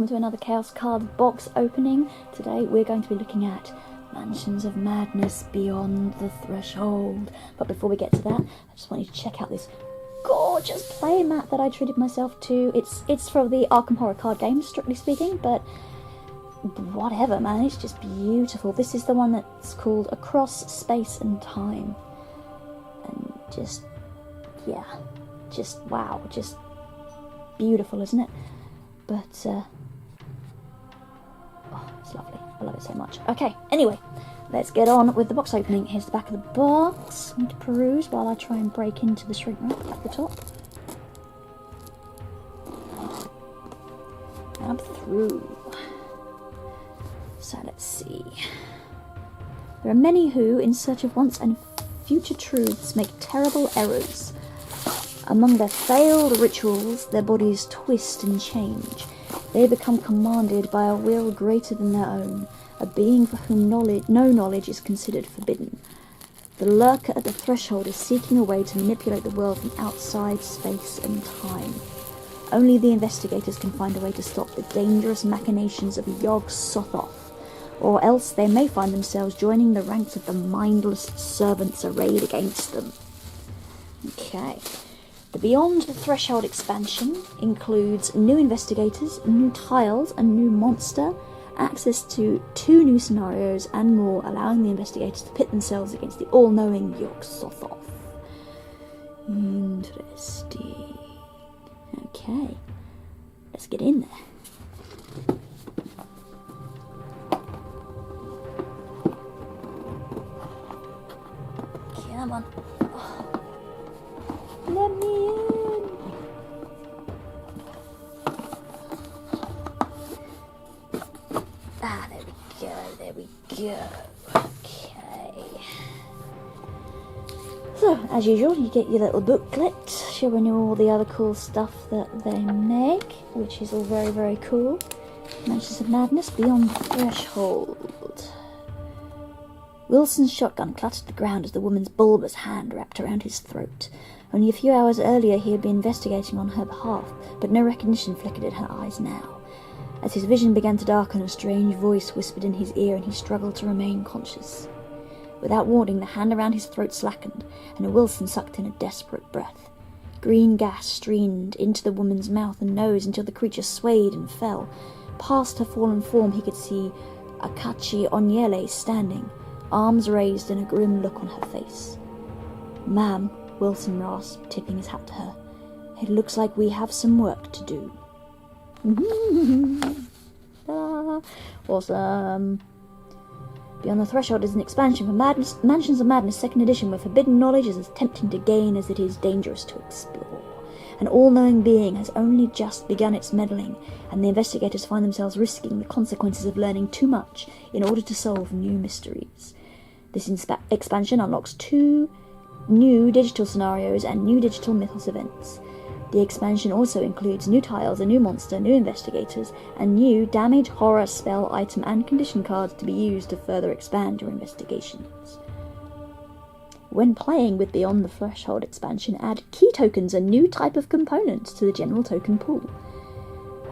welcome to another Chaos Cards box opening. Today we're going to be looking at Mansions of Madness Beyond the Threshold. But before we get to that, I just want you to check out this gorgeous playmat that I treated myself to. It's from the Arkham Horror card game, strictly speaking, but whatever, man, it's just beautiful. This is the one that's called Across Space and Time. And just, yeah, just wow, just beautiful, isn't it? But, oh, it's lovely. I love it so much. Okay, anyway, let's get on with the box opening. Here's the back of the box. I need to peruse while I try and break into the shrink wrap at the top. And I'm through. So let's see. There are many who, in search of once and future truths, make terrible errors. Among their failed rituals, their bodies twist and change. They become commanded by a will greater than their own, a being for whom no knowledge is considered forbidden. The lurker at the threshold is seeking a way to manipulate the world from outside space and time. Only the investigators can find a way to stop the dangerous machinations of Yog Sothoth, or else they may find themselves joining the ranks of the mindless servants arrayed against them. Okay. The Beyond the Threshold expansion includes new investigators, new tiles, a new monster, access to 2 new scenarios, and more, allowing the investigators to pit themselves against the all-knowing Yog Sothoth. Interesting. Okay, let's get in there. Come on. Let me in. Ah, there we go. Okay. So, as usual, you get your little booklet showing you all the other cool stuff that they make, which is all very, very cool. Mansions of Madness Beyond the Threshold. Wilson's shotgun clattered the ground as the woman's bulbous hand wrapped around his throat. Only a few hours earlier he had been investigating on her behalf, but no recognition flickered in her eyes now. As his vision began to darken, a strange voice whispered in his ear and he struggled to remain conscious. Without warning, the hand around his throat slackened, and Wilson sucked in a desperate breath. Green gas streamed into the woman's mouth and nose until the creature swayed and fell. Past her fallen form he could see Akachi Onyele standing, arms raised and a grim look on her face. "Ma'am," Wilson rasped, tipping his hat to her. "It looks like we have some work to do." Awesome. Beyond the Threshold is an expansion for Mansions of Madness 2nd edition, where forbidden knowledge is as tempting to gain as it is dangerous to explore. An all-knowing being has only just begun its meddling, and the investigators find themselves risking the consequences of learning too much in order to solve new mysteries. This expansion unlocks 2 new digital scenarios and new digital mythos events. The expansion also includes new tiles, a new monster, new investigators, and new damage, horror, spell, item, and condition cards to be used to further expand your investigations. When playing with Beyond the Threshold expansion, add key tokens, a new type of component, to the general token pool.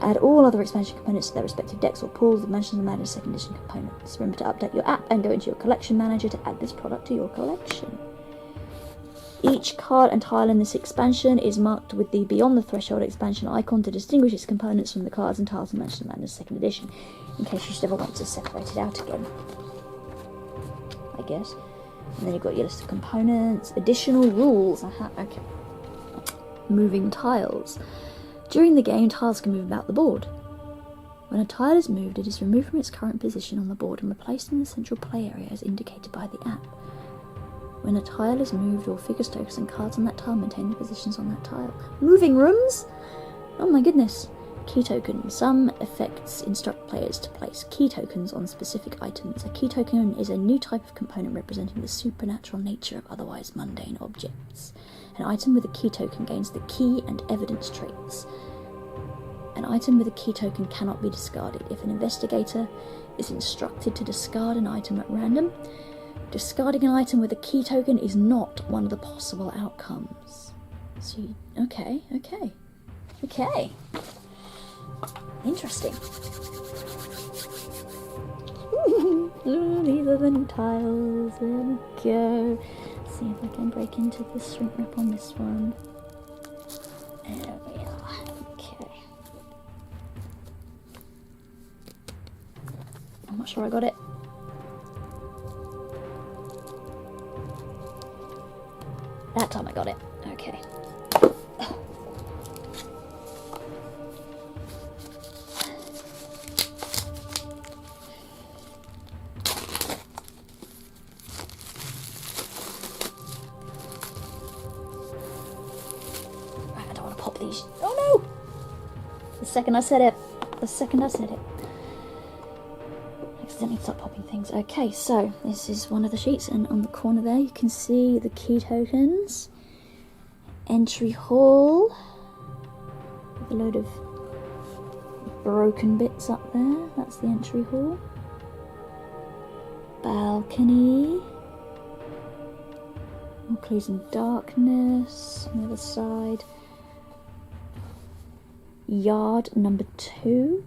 Add all other expansion components to their respective decks or pools of Mansions of Madness 2nd edition components. Remember to update your app and go into your collection manager to add this product to your collection. Each card and tile in this expansion is marked with the Beyond the Threshold expansion icon to distinguish its components from the cards and tiles in Mansions of Madness 2nd edition, in case you should ever want to separate it out again, I guess. And then you've got your list of components, additional rules. Okay. Moving tiles. During the game, tiles can move about the board. When a tile is moved, it is removed from its current position on the board and replaced in the central play area as indicated by the app. When a tile is moved, all figures, tokens, and cards on that tile maintain their positions on that tile. Moving rooms? Oh my goodness. Key token. Some effects instruct players to place key tokens on specific items. A key token is a new type of component representing the supernatural nature of otherwise mundane objects. An item with a key token gains the key and evidence traits. An item with a key token cannot be discarded. If an investigator is instructed to discard an item at random, discarding an item with a key token is not one of the possible outcomes. So, okay. Interesting. These are the new tiles. There we go. See if I can break into the shrink wrap on this one. There we are. Okay. I'm not sure I got it. That time I got it. Okay. Oh no! The second I said it. Accidentally start popping things. Okay, so this is one of the sheets, and on the corner there you can see the key tokens. Entry hall. With a load of broken bits up there. That's the entry hall. Balcony. More clues in darkness. On the other side. Yard number 2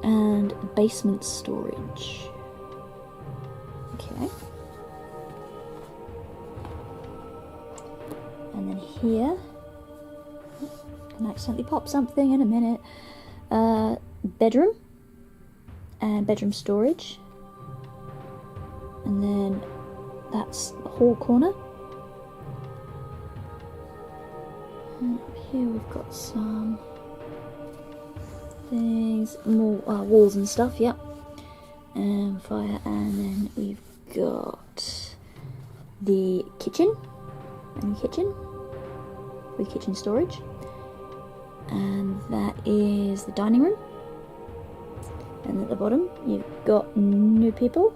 and basement storage. Okay, and then here, can accidentally pop something in a minute. Bedroom and bedroom storage, and then that's the hall corner. And up here we've got some things, more walls and stuff, yep. And fire, and then we've got the kitchen, and kitchen with kitchen storage, and that is the dining room. And at the bottom you've got new people.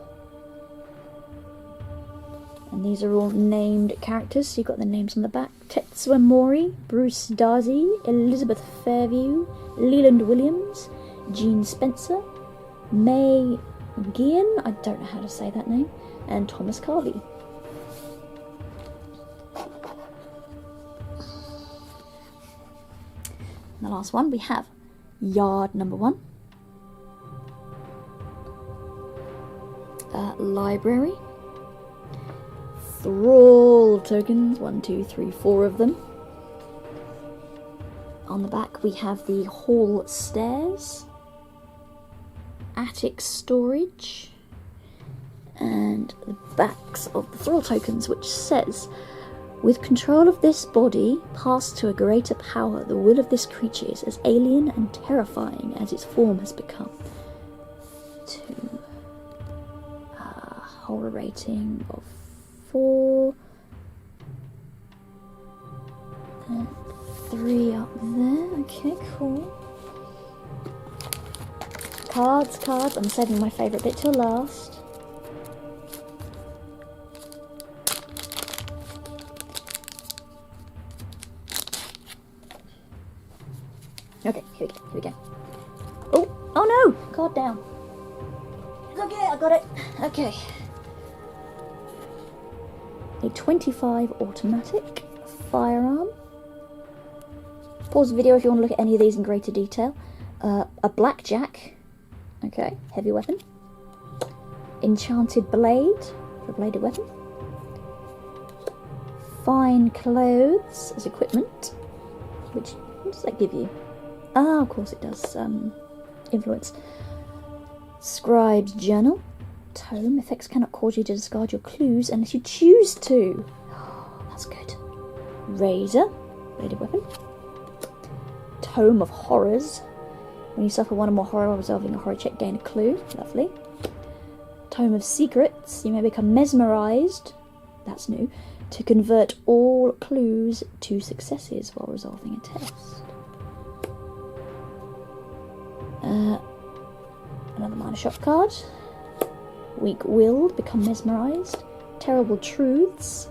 And these are all named characters, so you've got the names on the back. Tetsuya Mori, Bruce Darcy, Elizabeth Fairview, Leland Williams, Jean Spencer, May Guillen, I don't know how to say that name, and Thomas Carvey. And the last one we have yard number 1. Library. Thrall tokens, 1, 2, 3, 4 of them. On the back we have the hall stairs, attic storage, and the backs of the thrall tokens, which says, with control of this body passed to a greater power, the will of this creature is as alien and terrifying as its form has become. 2. Horror rating of 4. And 3 up there. Okay, cool. Cards. I'm saving my favourite bit till last. Okay, here we go. Oh no! Card down. Okay, I got it. Okay. A 25 automatic firearm. Pause the video if you want to look at any of these in greater detail. A blackjack. Okay, heavy weapon. Enchanted blade for a bladed weapon. Fine clothes as equipment. Which, what does that give you? Ah, of course it does. Influence. Scribe's journal. Tome. Effects cannot cause you to discard your clues unless you choose to. Oh, that's good. Razor. Bladed weapon. Tome of Horrors. When you suffer one or more horror while resolving a horror check, gain a clue. Lovely. Tome of Secrets. You may become mesmerised. That's new. To convert all clues to successes while resolving a test. Another minor shop card. Weak-willed. Become mesmerised. Terrible Truths.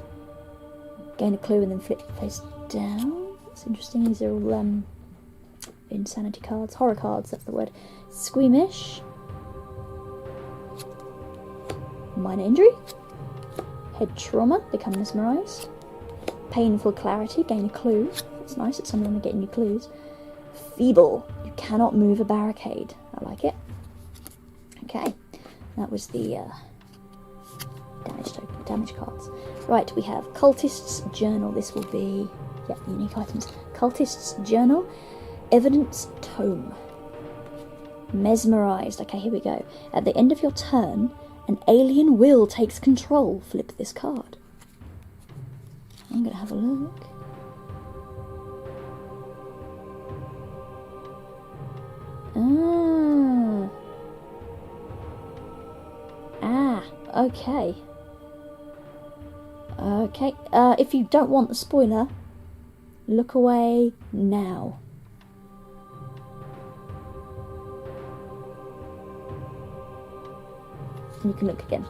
Gain a clue and then flip face down. That's interesting. These are all insanity cards. Horror cards, that's the word. Squeamish. Minor injury. Head trauma. Become mesmerised. Painful clarity. Gain a clue. That's nice. It's someone getting you clues. Feeble. You cannot move a barricade. I like it. Okay, that was the damage cards. Right, we have Cultist's Journal. This will be, unique items. Cultist's Journal, Evidence Tome. Mesmerized. Okay, here we go. At the end of your turn, an alien will takes control. Flip this card. I'm going to have a look. Okay. Okay, if you don't want the spoiler, look away now. And you can look again.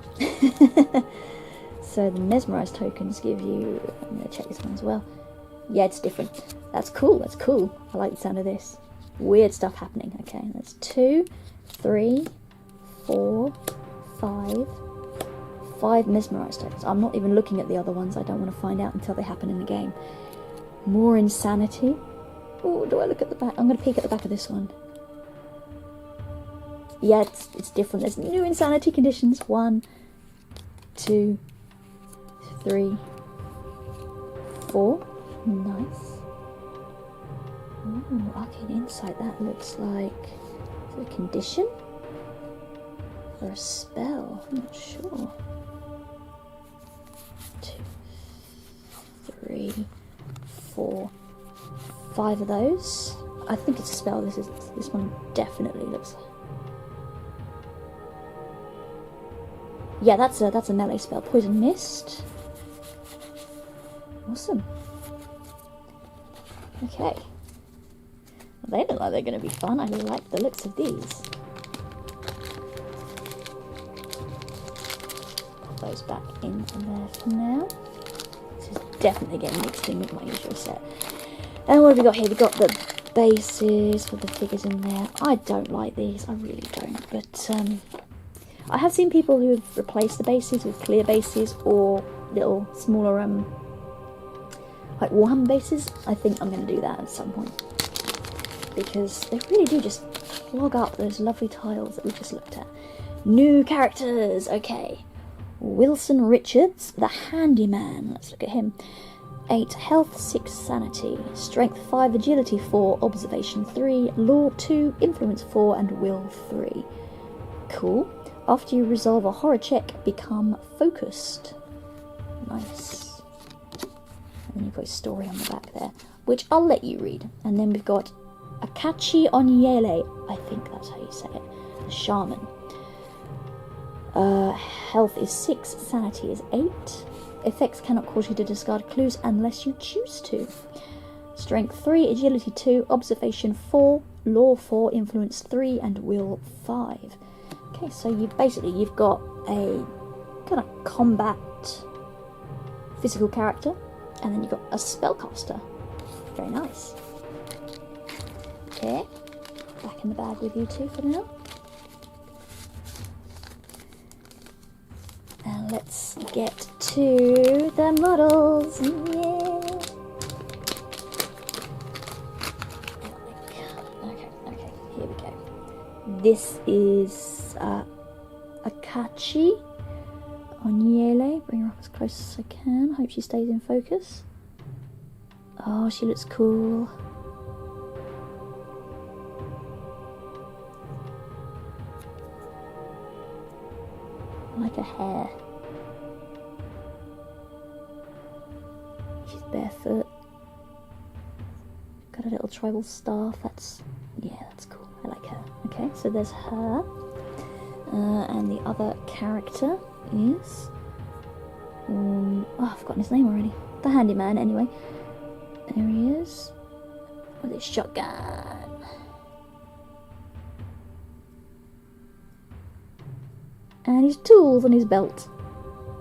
So the mesmerized tokens give you, I'm going to check this one as well. Yeah, it's different. That's cool, that's cool. I like the sound of this. Weird stuff happening. Okay, that's 2, 3, 4, 5 mesmerized tokens. I'm not even looking at the other ones. I don't want to find out until they happen in the game. More insanity. Oh, do I look at the back? I'm going to peek at the back of this one. Yeah, it's different. There's new insanity conditions. 1, 2, 3, 4. Nice. Ooh, arcane insight. That looks like, is it a condition or a spell? I'm not sure. 2, 3, 4, 5 of those. I think it's a spell. This one definitely looks. Yeah, that's a melee spell. Poison Mist. Awesome. Okay. They look like they're going to be fun. I like the looks of these. Put those back in there for now. This is definitely getting mixed in with my usual set. And what have we got here? We've got the bases for the figures in there. I don't like these. I really don't. But I have seen people who have replaced the bases with clear bases or little smaller like Warhammer bases. I think I'm going to do that at some point, because they really do just clog up those lovely tiles that we just looked at. New characters. Okay, Wilson Richards, the Handyman. Let's look at him. 8 health, 6 sanity, strength 5, agility 4, observation 3, law 2, influence 4, and will 3. Cool. After you resolve a horror check, become focused. Nice. And then you've got his story on the back there, which I'll let you read. And then we've got Akachi Onyele, I think that's how you say it, the shaman. Health is 6, sanity is 8. Effects cannot cause you to discard clues unless you choose to. Strength 3, agility 2, observation 4, law 4, influence 3, and will 5. Okay, so you've got a kind of combat physical character, and then you've got a spellcaster. Very nice. Okay, back in the bag with you two for now. And let's get to the models. Yeah. Okay, here we go. This is Akachi Onyele. Bring her up as close as I can. Hope she stays in focus. Oh, she looks cool. I like her hair. She's barefoot. Got a little tribal staff. That's cool. I like her. Okay, so there's her. And the other character is... I've forgotten his name already. The Handyman, anyway. There he is. With his shotgun. And his tools on his belt.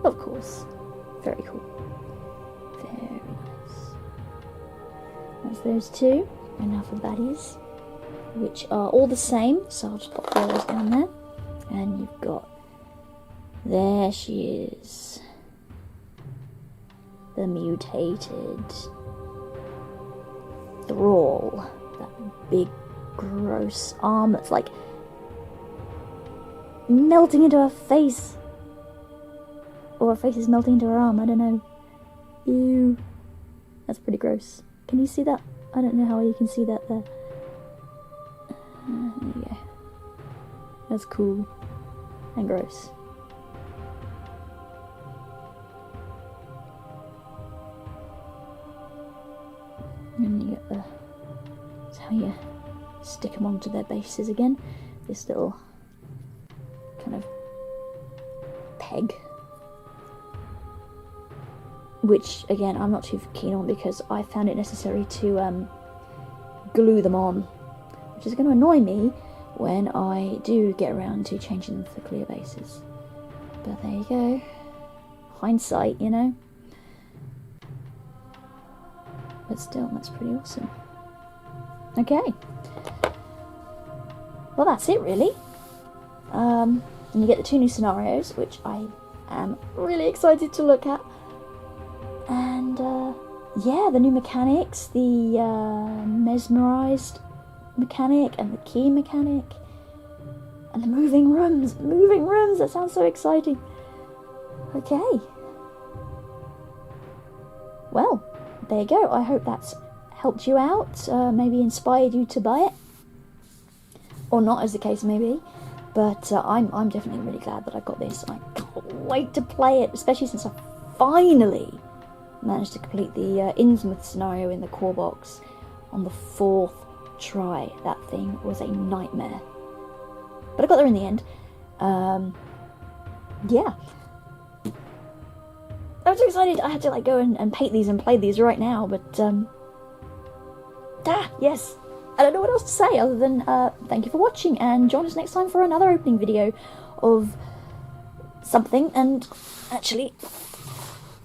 Of course. Very cool. Very nice. That's those two. And now for the baddies, which are all the same. So I'll just pop those down there. And you've got... There she is. The mutated Thrall. that big, gross arm that's like melting into her face. Or her face is melting into her arm, I don't know. Ew. That's pretty gross. Can you see that? I don't know how you can see that there. There you go. That's cool. And gross. And you get that's how you stick them onto their bases again. This little kind of peg. Which, again, I'm not too keen on because I found it necessary to glue them on. Which is going to annoy me when I do get around to changing them for clear bases. But there you go. Hindsight, you know. But still, that's pretty awesome. Okay. Well, that's it, really. And you get the 2 new scenarios, which I am really excited to look at. And, yeah, the new mechanics, the mesmerised mechanic and the key mechanic. And the moving rooms, that sounds so exciting. Okay. Well, there you go. I hope that's helped you out, maybe inspired you to buy it. Or not, as the case may be. But I'm definitely really glad that I got this. I can't wait to play it, especially since I finally managed to complete the Innsmouth scenario in the core box on the 4th try. That thing was a nightmare. But I got there in the end. Yeah. I was so excited. I had to go and paint these and play these right now, but yes. I don't know what else to say other than thank you for watching, and join us next time for another opening video of something. And actually,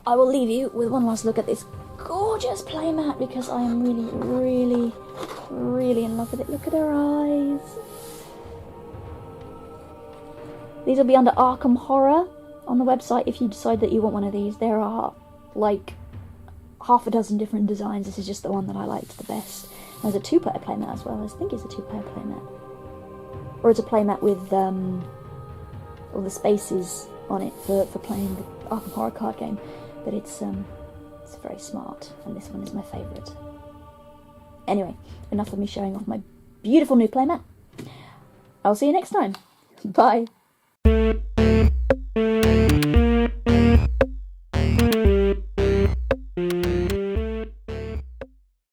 I will leave you with one last look at this gorgeous playmat because I am really, really, really in love with it. Look at her eyes. These will be under Arkham Horror on the website if you decide that you want one of these. There are like half a dozen different designs. This is just the one that I liked the best. There's a 2-player playmat as well. I think it's a 2-player playmat. Or it's a playmat with all the spaces on it for playing the Arkham Horror card game. But it's very smart, and this one is my favourite. Anyway, enough of me showing off my beautiful new playmat. I'll see you next time. Bye.